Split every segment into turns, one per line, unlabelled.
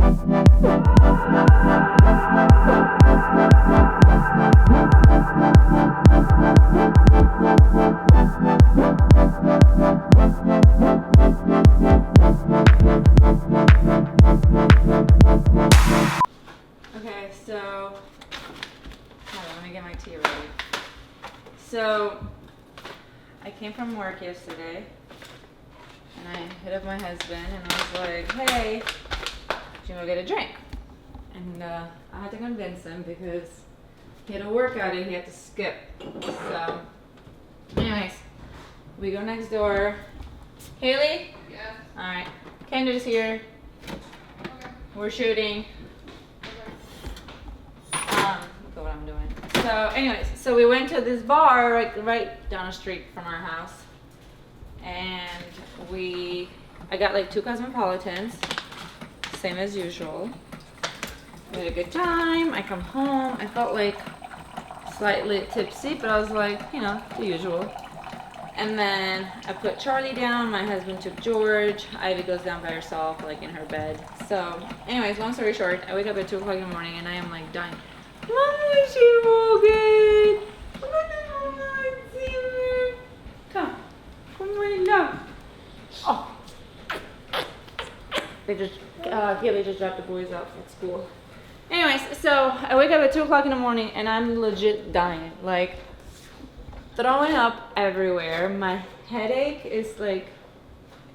Okay, so hold on, let me get my tea ready. So I came from work yesterday and I hit up my husband and I was like, hey, do you want to get a drink? And I had to convince him because he had a workout and he had to skip. So anyways, we go next door. Haley?
Yeah.
Alright. Kendra's here.
Okay.
We're shooting. Look at what I'm doing. So anyways, so we went to this bar right down the street from our house. And I got like 2 cosmopolitans, same as usual. We had a good time. I come home. I felt like slightly tipsy, but I was like, you know, the usual. And then I put Charlie down. My husband took George. Ivy goes down by herself, like in her bed. So anyways, long story short, I wake up at 2 o'clock in the morning and I am like dying. Mama, she Morgan. Come. Come on, love. Oh. They just dropped the boys off at school. Anyways, so I wake up at 2 o'clock in the morning and I'm legit dying. Like, throwing up everywhere. My headache is like,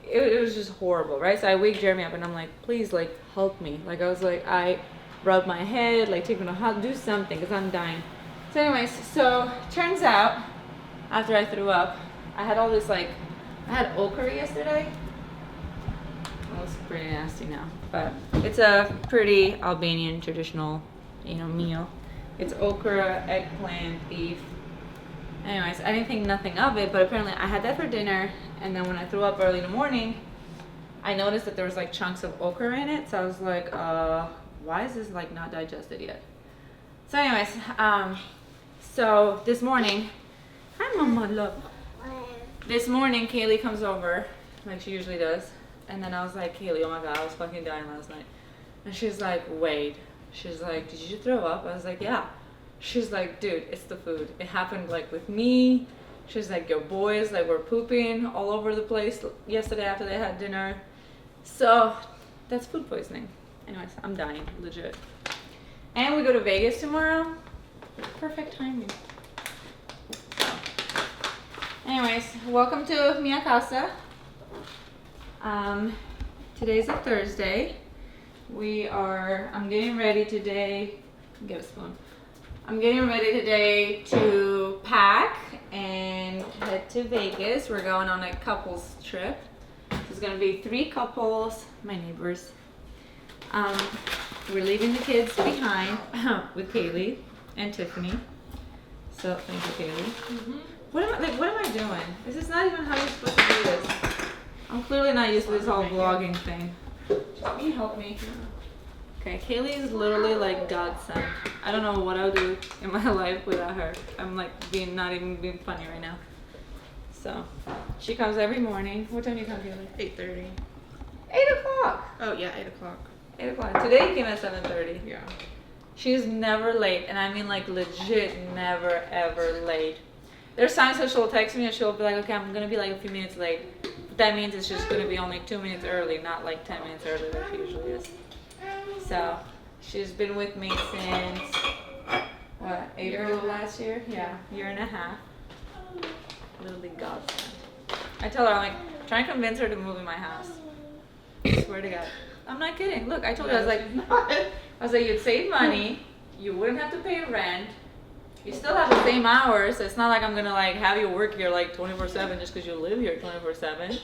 it was just horrible, right? So I wake Jeremy up and I'm like, please, like, help me. Like, I was like, I rub my head, like, take me to the hospital, do something, because I'm dying. So anyways, so turns out, after I threw up, I had all this, like, I had okra yesterday. Well, it's pretty nasty now, but it's a pretty Albanian traditional, you know, meal. It's okra, eggplant, beef. Anyways, I didn't think nothing of it, but apparently I had that for dinner, and then when I threw up early in the morning, I noticed that there was like chunks of okra in it, so I was like, why is this like not digested yet? So anyways, so this morning, hi mama, love. This morning, Kaylee comes over, like she usually does, and then I was like, Kaylee, oh my god, I was fucking dying last night. And she's like, wait. She's like, did you throw up? I was like, yeah. She's like, dude, it's the food. It happened like with me. She's like, your boys like were pooping all over the place yesterday after they had dinner. So that's food poisoning. Anyways, I'm dying, legit. And we go to Vegas tomorrow. Perfect timing. So, anyways, welcome to Mia Casa. Today's a Thursday. I'm getting ready today. Get a spoon. I'm getting ready today to pack and head to Vegas. We're going on a couples trip. There's gonna be 3 couples, my neighbors. We're leaving the kids behind with Kaylee and Tiffany. So thank you, Kaylee. Mm-hmm. What am I doing? This is not even how you're supposed to do this. I'm clearly not used to this whole vlogging thing. Can you help me? Okay, Kaylee is literally like godsend. I don't know what I'll do in my life without her. I'm like not even being funny right now. So, she comes every morning. What time do you come, Kaylee?
8:30.
8 o'clock.
Oh yeah, 8 o'clock.
8 o'clock. Today you came at 7:30.
Yeah.
She's never late, and I mean like legit never ever late. There's times that she'll text me and she'll be like, okay, I'm gonna be like a few minutes late. But that means it's just gonna be only 2 minutes early, not like 10 minutes early like she usually is. So, she's been with me since, what, April of last year? Yeah, year and a half. Literally godsend. I tell her, I'm like, trying to convince her to move in my house. I swear to God. I'm not kidding. Look, I told her, I was like, you'd save money, you wouldn't have to pay rent, you still have the same hours, so it's not like I'm gonna like have you work here like 24/7 just because you live here 24/7.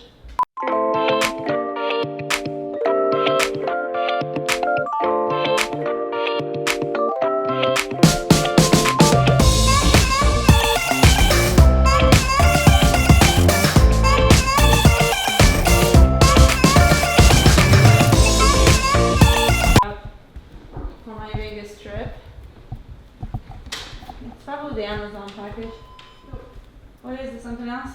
For my Vegas trip. It's probably the Amazon package. What is it? Something else?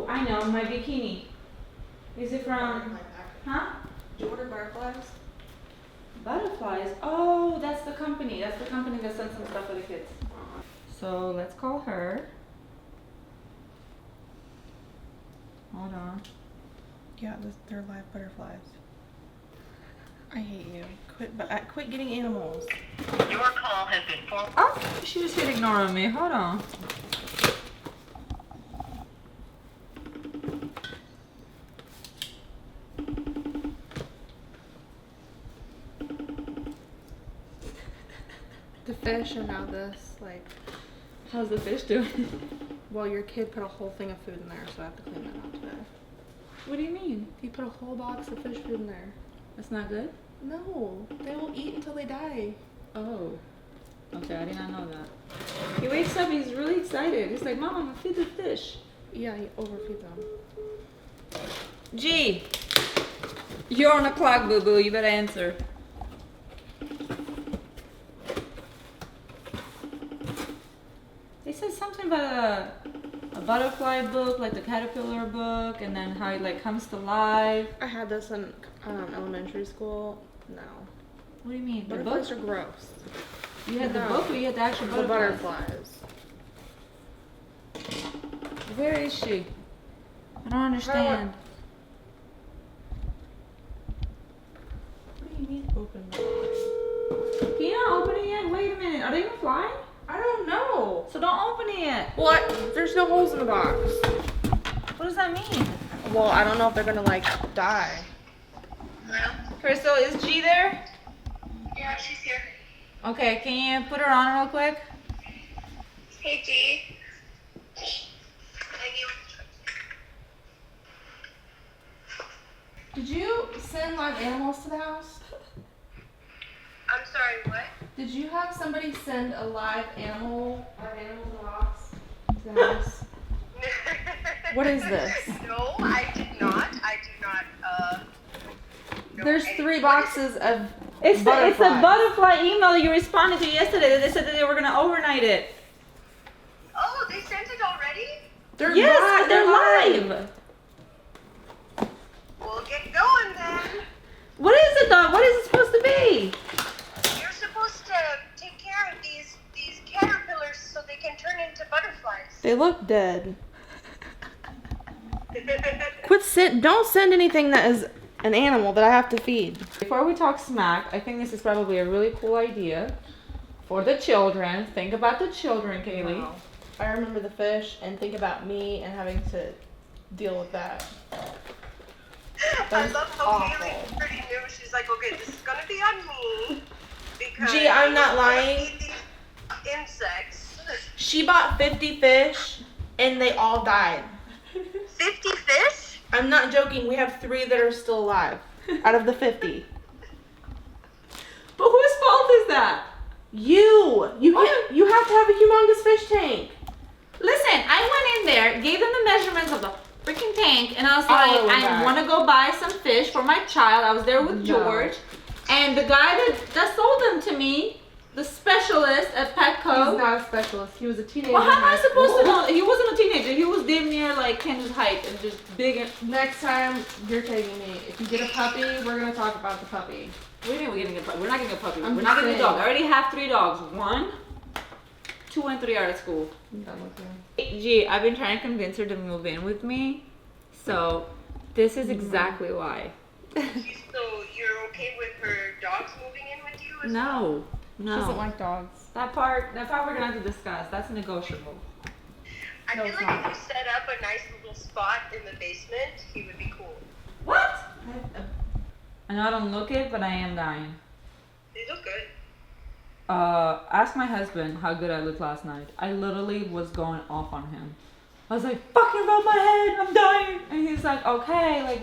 I know, my bikini. Is it from, huh?
Did you order butterflies?
Butterflies? Oh, that's the company. That's the company that sends some stuff for the kids. So let's call her. Hold on.
Yeah, they're live butterflies. I hate you. Quit getting animals.
Your call has been forwarded.
Oh, she just hit ignore on me. Hold on.
The fish are now this, like,
How's the fish doing?
well, your kid put a whole thing of food in there, so I have to clean that out today.
What do you mean?
He put a whole box of fish food in there.
That's not good?
No, they will eat until they die.
Oh. Okay, I did not know that. He wakes up, he's really excited. He's like, Mom, I'm gonna feed the fish.
Yeah, he overfeeds them.
G, you're on the clock, boo-boo. You better answer. They said something about a butterfly book, like the caterpillar book, and then how it like comes to life.
I had this in elementary school. No.
What do you mean? The book?
Butterflies are gross.
You had the
No.
book, or you had the actual
The
butterflies?
butterflies.
Where is she? I don't understand.
What do you mean open the box?
Can you not open it yet? Wait a minute. Are they even flying?
I don't know.
So don't open it yet.
What? There's no holes in the box.
What does that mean?
Well, I don't know if they're gonna like die.
Hello?
Crystal, is G there?
Yeah, she's here.
Okay, can you put her on real quick?
Hey, G.
Did you send live animals to the house?
I'm sorry, what?
Did you have somebody send a live animal in the box to the house? What is this?
No, I did not. I do not, know
There's
any-
3 boxes of
It's the
butterflies.
butterfly email you responded to yesterday. They said that they were gonna overnight it.
Oh, they sent it already?
They're
Yes,
live.
they're live.
We'll get going then.
What is it, dog? What is it supposed to be?
You're supposed to take care of these caterpillars so they can turn into butterflies.
They look dead. Don't send anything that is an animal that I have to feed.
Before we talk smack, I think this is probably a really cool idea for the children. Think about the children, Kaylee.
Wow. I remember the fish and think about me and having to deal with that.
I
That's
love how
awful.
Kaylee pretty new. She's like, okay, this is gonna be on me because
Gee, I'm not
I'm gonna
lying.
feed these insects.
She bought 50 fish and they all died.
50 fish?
I'm not joking. We have 3 that are still alive out of the 50.
But whose fault is that?
You have to have a humongous fish tank.
Listen, I went in there, gave them the measurements of the freaking tank, and I was
Oh,
like, I
God.
want to go buy some fish for my child. I was there with
No.
George, and the guy that sold them to me, the specialist at
He's
Petco.
not a specialist. He was a teenager.
Well, how am
in
I
high
supposed to
school.
know? He wasn't a teenager. He was damn near like Kendall's height and just big. And
Next time you're taking me. If you get a puppy, we're gonna talk about the puppy.
what do you mean we're getting a puppy? We're not getting a puppy.
I'm
We're
just
not getting a
saying.
dog. I already have 3 dogs. 1, 2, and 3 are at school.
I'm done with you.
Gee, I've been trying to convince her to move in with me, so this is
Mm-hmm.
exactly why.
So you're okay with her dogs moving in with you as well?
No,
She doesn't
no.
like dogs.
That part we're gonna have to discuss. That's negotiable.
I
No,
feel
it's
like
not.
if you set up a nice little spot in the basement, he would be cool.
What? I know I don't look it, but I am dying.
They look good.
Ask my husband how good I looked last night. I literally was going off on him. I was like, fucking rub my head, I'm dying. And he's like, okay, like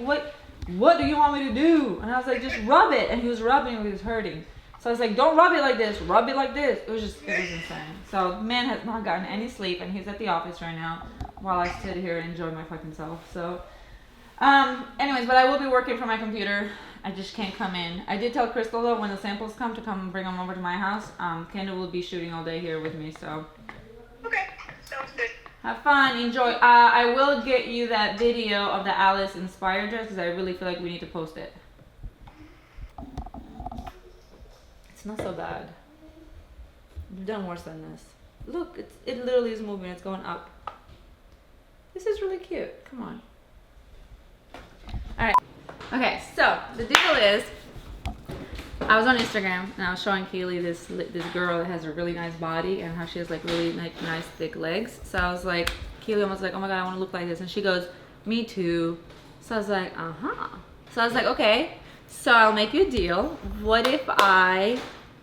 what do you want me to do? And I was like, just rub it. And he was rubbing it, he was hurting. So I was like, don't rub it like this, rub it like this. It was insane. So man has not gotten any sleep and he's at the office right now while I sit here and enjoy my fucking self. So anyways, but I will be working from my computer. I just can't come in. I did tell Crystal though when the samples come to come bring them over to my house. Kendall will be shooting all day here with me. So
Okay, sounds good.
Have fun. Enjoy. I will get you that video of the Alice inspired dress because I really feel like we need to post it. It's not so bad. We've done worse than this. Look, it literally is moving. It's going up. This is really cute. Come on. All right. Okay, so the deal is, I was on Instagram and I was showing Kaylee this girl that has a really nice body and how she has like really nice thick legs. So I was like, Kaylee was like, oh my god, I want to look like this, and she goes, me too. So I was like, So I was like, okay, so I'll make you a deal. What if I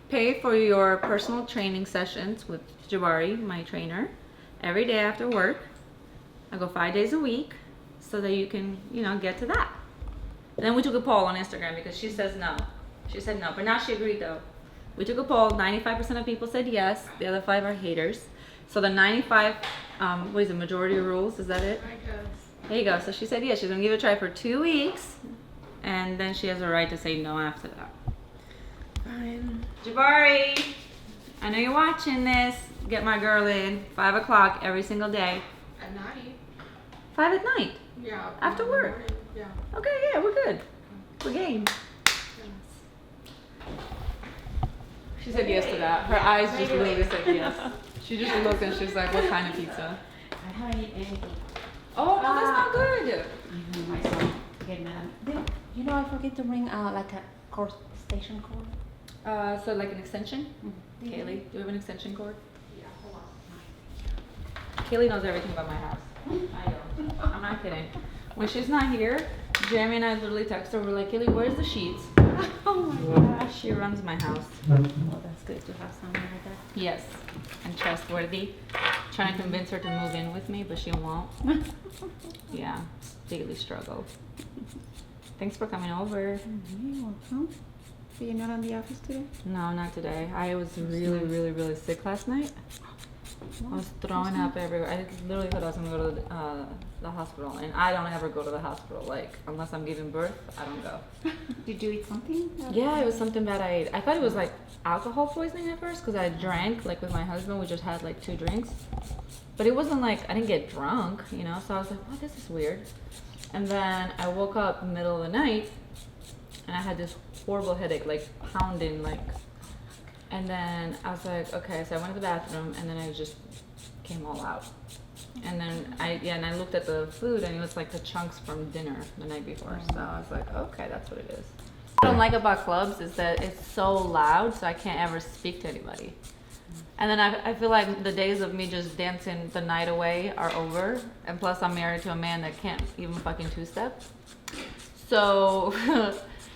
pay for your personal training sessions with Jabari, my trainer, every day after work? I go 5 days a week so that you can, get to that. And then we took a poll on Instagram because she says no. She said no, but now she agreed though. We took a poll, 95% of people said yes, the other 5 are haters. So the 95, what is it, majority rules, is that it?
I guess.
There you go. So she said yes, she's gonna give it a try for 2 weeks, and then she has a right to say no after that.
Fine.
Jabari, I know you're watching this. Get my girl in, 5 o'clock every single day.
At night.
5 at night?
Yeah.
After work?
Morning. Yeah.
Okay, yeah, we're good. We're game. She said yes to that. Her eyes just literally said yes. She just looked and she's like, what kind of pizza?
I haven't eaten anything.
Oh, no, that's not good.
Even myself get mad. I forget to bring like a cord station cord.
So like an extension? Kaylee, do we have an extension cord?
Yeah, hold on.
Kaylee knows everything about my house. I don't. I'm not kidding. When she's not here, Jeremy and I literally text her. We're like, Kaylee, where's the sheets?
Oh my gosh.
She runs my house.
Well, that's good to have someone like that.
Yes, and trustworthy. Trying to convince her to move in with me, but she won't. Yeah, daily struggle. Thanks for coming over.
You're welcome. So you're not on the office today?
No, not today. I was really sick last night. I was throwing up everywhere. I literally thought I was gonna go to the hospital, and I don't ever go to the hospital. Like, unless I'm giving birth, I don't go.
Did you eat something?
Yeah, it was something bad I ate. I thought it was like alcohol poisoning at first because I drank, like with my husband, we just had like 2 drinks. But it wasn't like, I didn't get drunk, so I was like, oh, this is weird. And then I woke up in the middle of the night and I had this horrible headache, like pounding, like. And then I was like, okay, so I went to the bathroom and then I just came all out. And then I looked at the food and it was like the chunks from dinner the night before. So I was like, okay, that's what it is. What I don't like about clubs is that it's so loud, so I can't ever speak to anybody. And then I feel like the days of me just dancing the night away are over. And plus I'm married to a man that can't even fucking 2-step. So,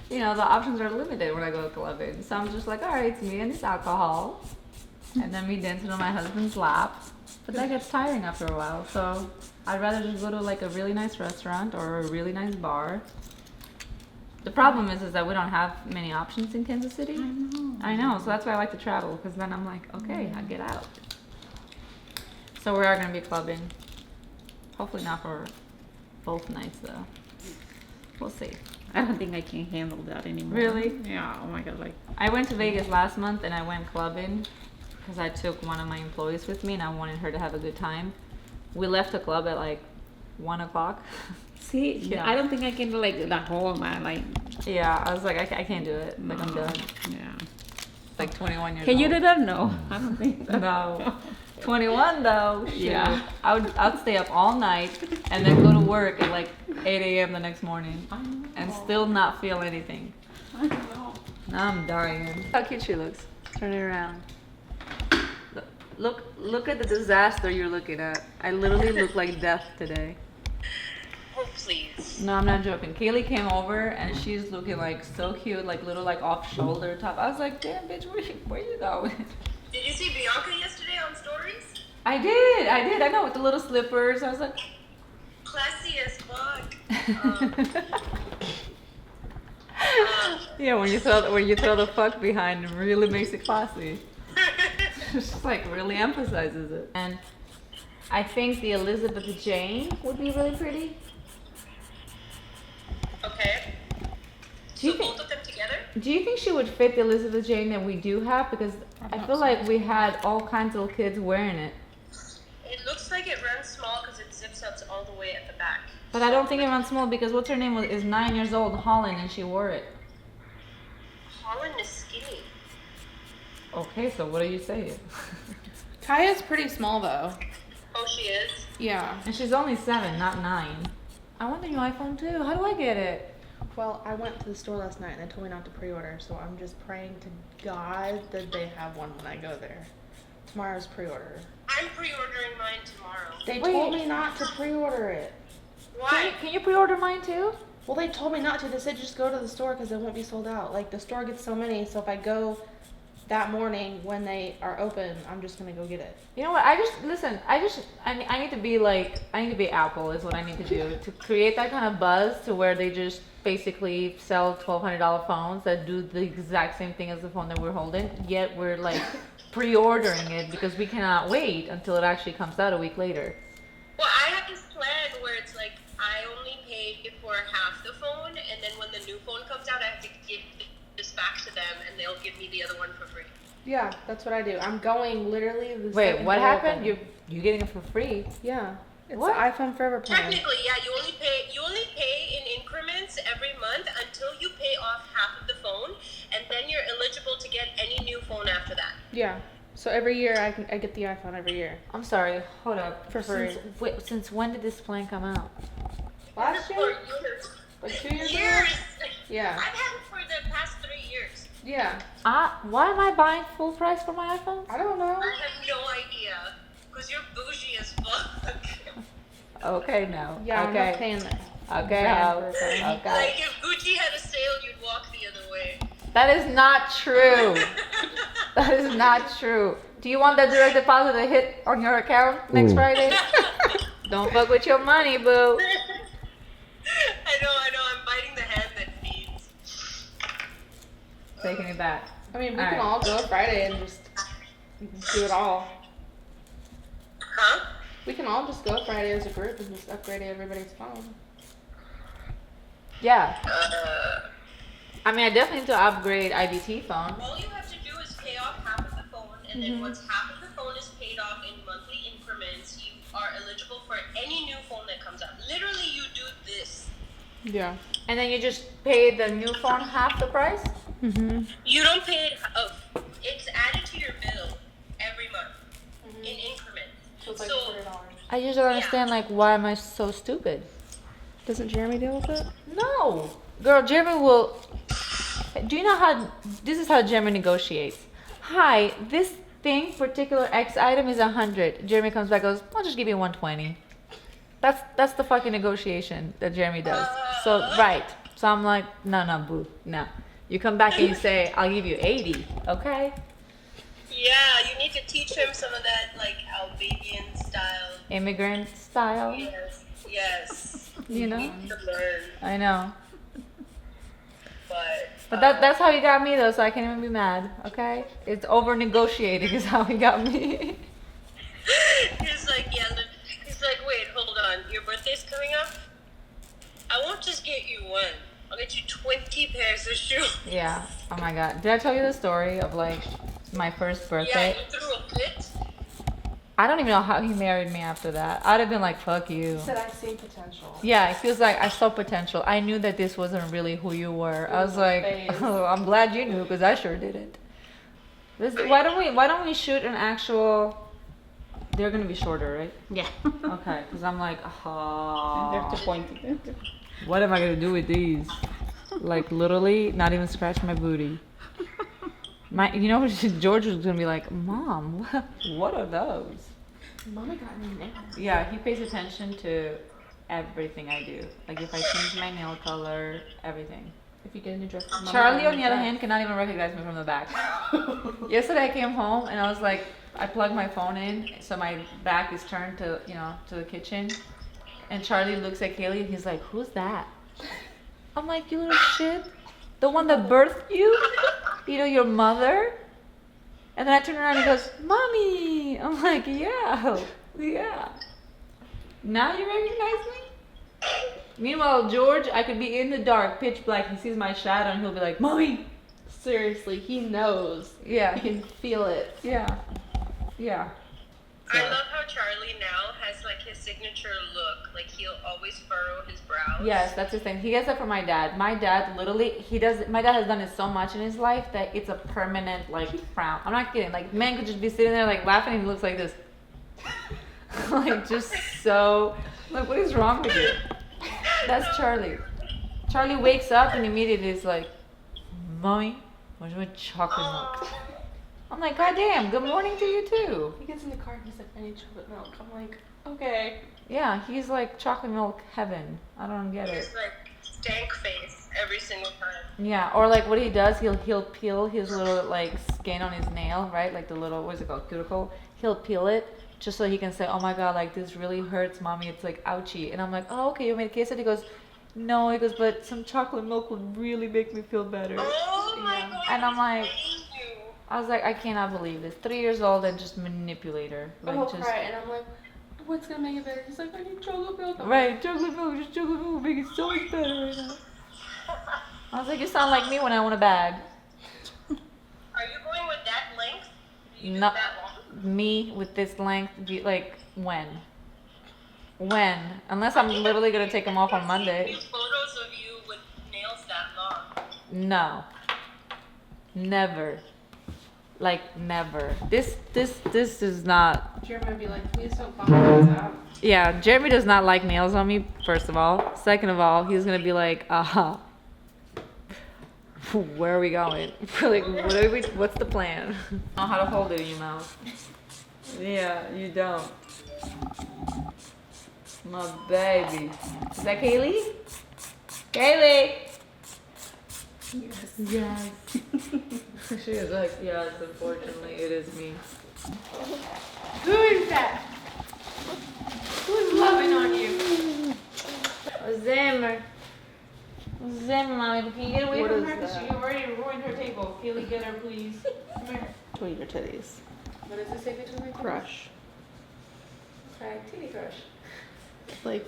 the options are limited when I go clubbing. So I'm just like, all right, it's me and this alcohol. And then me dancing on my husband's lap. But that gets tiring after a while. So I'd rather just go to like a really nice restaurant or a really nice bar. The problem is that we don't have many options in Kansas City. I know, so that's why I like to travel, because then I'm like, okay, I get out. So we are going to be clubbing. Hopefully not for both nights, though. We'll see.
I don't think I can handle that anymore.
Really?
Yeah, oh my god, like.
I went to Vegas last month and I went clubbing because I took one of my employees with me and I wanted her to have a good time. We left the club at like 1 o'clock.
See,
Yeah.
I don't think I can do like the whole man, like.
Yeah, I was like, I can't do it. Like, I'm done.
Yeah.
Like 21 years
Can
old.
you do that? No, I don't think so.
No. 21 though. Shoot.
Yeah.
I'd stay up all night and then go to work at like 8 a.m. the next morning
I know.
and still not feel anything.
I know.
Now I'm dying. How cute she looks. Turn it around. Look at the disaster you're looking at. I literally look like death today.
Oh, please.
No, I'm not joking. Kaylee came over and she's looking like so cute, like little like off shoulder top. I was like, damn bitch, where you going?
Did you see Bianca yesterday on stories?
I did. I know, with the little slippers. I was like,
Classy as fuck.
yeah, when you throw the fuck behind, it really makes it classy. Just like really emphasizes it. And I think the Elizabeth Jane would be really pretty.
Okay.
Do you
So
think?
both of them together?
Do you think she would fit the Elizabeth Jane that we do have? Because I feel like we had all kinds of kids wearing it.
It looks like it runs small all the way at the back.
But I don't think it runs smooth because what's her name is 9 years old, Holland, and she wore it.
Holland is skinny.
Okay, so what are you saying?
Kaya's pretty small though.
Oh, she is?
Yeah.
And she's only 7, not 9. I want the new iPhone too. How do I get it?
Well, I went to the store last night and they told me not to pre-order, so I'm just praying to God that they have one when I go there. Tomorrow's pre-order.
I'm pre-ordering mine tomorrow.
They
Wait.
told me not to pre-order it.
Why?
Can you pre-order mine too?
Well, they told me not to. They said just go to the store because it won't be sold out. Like, the store gets so many, so if I go that morning when they are open, I'm just gonna go get it.
You know what? I need to be like, I need to be Apple is what I need to do to create that kind of buzz to where they just basically sell $1,200 phones that do the exact same thing as the phone that we're holding, yet we're like pre-ordering it because we cannot wait until it actually comes out a week later.
Well, I have this plan where it's like I only pay for half the phone, and then when the new phone comes out, I have to give this back to them, and they'll give me the other one for free.
Yeah, that's what I do. I'm going literally the
Wait,
second
what
they
happened?
open.
You getting it for free?
Yeah, it's
What?
the iPhone Forever plan.
Technically, yeah, you only pay in increments every month until you pay off half of the phone, and then you're eligible to get any new phone after that.
Yeah. So every year I get the iPhone every year.
I'm sorry. Hold up.
For free.
Since when did this plan come out?
Last
For
year?
years.
Like 2 years ago?
Years.
Yeah.
I've had it for the past 3 years.
Yeah.
Why am I buying full price for my iPhones?
I don't know.
I have no idea, because you're bougie as fuck.
Okay, no.
Yeah, I'm
okay.
not paying that.
Okay,
Brand
Ho.
for a phone.
Okay.
Like, if Gucci had a sale, you'd walk the other way.
That is not true. That is not true. Do you want that direct deposit to hit on your account next Friday? Don't fuck with your money, boo.
I know, I'm biting the hand that feeds.
Taking it back.
I mean, we
All
can
right.
all go Friday and just do it all.
Huh?
We can all just go Friday as a group and just upgrade everybody's phone.
Yeah. I mean, I definitely need to upgrade IBT phone.
All you have to do is pay off half of the phone, and then once half of the phone is paid off in monthly increments, you are eligible for any new phone that comes out. Literally, you do this.
Yeah.
And then you just pay the new phone half the price?
Mm-hmm.
You don't pay it. It's added to your bill every month in increments.
So it's like
So-
$40.
I just don't understand, like, why am I so stupid?
Doesn't Jeremy deal with it?
No. Girl, Jeremy will... Do you know how... This is how Jeremy negotiates. Hi, this thing, particular X item is 100. Jeremy comes back and goes, I'll just give you 120. That's the fucking negotiation that Jeremy does. So, right. So I'm like, no, boo. No. You come back and you say, I'll give you 80. Okay?
Yeah, you need to teach him some of that, like, Albanian style.
Immigrant style.
Yes.
You know?
To learn,
I know.
but
That's how he got me, though, so I can't even be mad. Okay? It's over negotiating is how he got me.
he's like, wait, hold on, your birthday's coming up? I won't just get you one. I'll get you 20 pairs of shoes.
Yeah. Oh my god. Did I tell you the story of like my first
Yeah,
birthday?
you threw a fit.
I don't even know how he married me after that. I'd have been like, fuck you.
Said I see potential.
Yeah, he was like, I saw potential. I knew that this wasn't really who you were. I was like,
Phase.
oh, I'm glad you knew because I sure didn't. Why don't we shoot an actual? They're gonna be shorter, right?
Yeah.
Okay, because I'm like,
They're
oh,
disappointed.
what am I gonna do with these? Like literally, not even scratch my booty. George was gonna be like, Mom, what are those?
Mommy got me nails.
Yeah, he pays attention to everything I do. Like if I change my nail color, everything.
If you get a new dress, Mama
Charlie,
got
on
me
the other
that.
hand, cannot even recognize me from the back. Yesterday I came home and I was like, I plugged my phone in, so my back is turned to the kitchen. And Charlie looks at Kaylee and he's like, who's that? I'm like, you little shit. The one that birthed you? Your mother? And then I turn around and he goes, Mommy! I'm like, yeah. Now you recognize me? Meanwhile, George, I could be in the dark, pitch black, he sees my shadow and he'll be like, Mommy!
Seriously, he knows.
Yeah.
He can feel it.
Yeah.
I love how Charlie now has like his signature look. Like he'll always furrow his brows.
Yes, that's his thing. He gets that from my dad. My dad literally, my dad has done it so much in his life that it's a permanent like frown. I'm not kidding. Like man could just be sitting there like laughing and he looks like this. Like just so, like what is wrong with you? That's Charlie. Charlie wakes up and immediately is like, Mommy, where's my chocolate milk? I'm like, God damn, good morning to you too.
He gets in the car and he's like, I need chocolate milk. I'm like, okay.
Yeah, he's like chocolate milk heaven. I don't get it.
He's like stank face every single time.
Yeah, or like what he does, he'll peel his little like skin on his nail, right? Like the little, what's it called, cuticle. He'll peel it just so he can say, oh my God, like this really hurts, Mommy. It's like ouchy. And I'm like, oh, okay, you made a case. And he goes, no, he goes, but some chocolate milk would really make me feel better.
Oh my God.
And I'm like,
Thank you.
I was like, I cannot believe this. 3 years old and just manipulator. Like
I'll
just
cry, and I'm like, what's gonna make it better? He's like, I need chocolate milk.
right, chocolate milk, just chocolate milk will make it so much better right now. I was like, you sound like me when I want a bag.
Are you going with that length? Do you do
Not
that long?
me with this length. Like when? When? Unless I'm literally gonna take them off on Monday.
I've seen photos of you with nails that long.
No. Never. Like never. This is not.
Jeremy would be like, please don't pop those out.
Yeah, Jeremy does not like nails on me. First of all. Second of all, he's gonna be like, where are we going? Like, what's the plan? Know how to hold it in your mouth. Yeah, you don't. My baby. Is that Kaylee? Kaylee! Yes. She is like, yes, unfortunately, it is me.
Who is that? Who's loving on you?
Zimmer. Zimmer, Mommy, can you get away
What
from
is
her? Because
that?
she already ruined her table. Kaylee, get her, please. Come here.
Tweet your titties.
What does it say between my
Crush.
Okay, titty crush.
Like,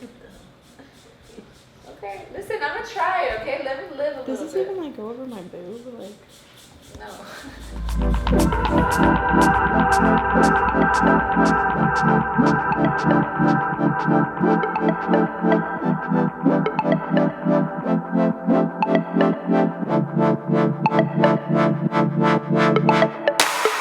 Okay, listen, I'm gonna try it, okay? Let me live a
does
little
this
bit.
even like go over my boob? Like,
No.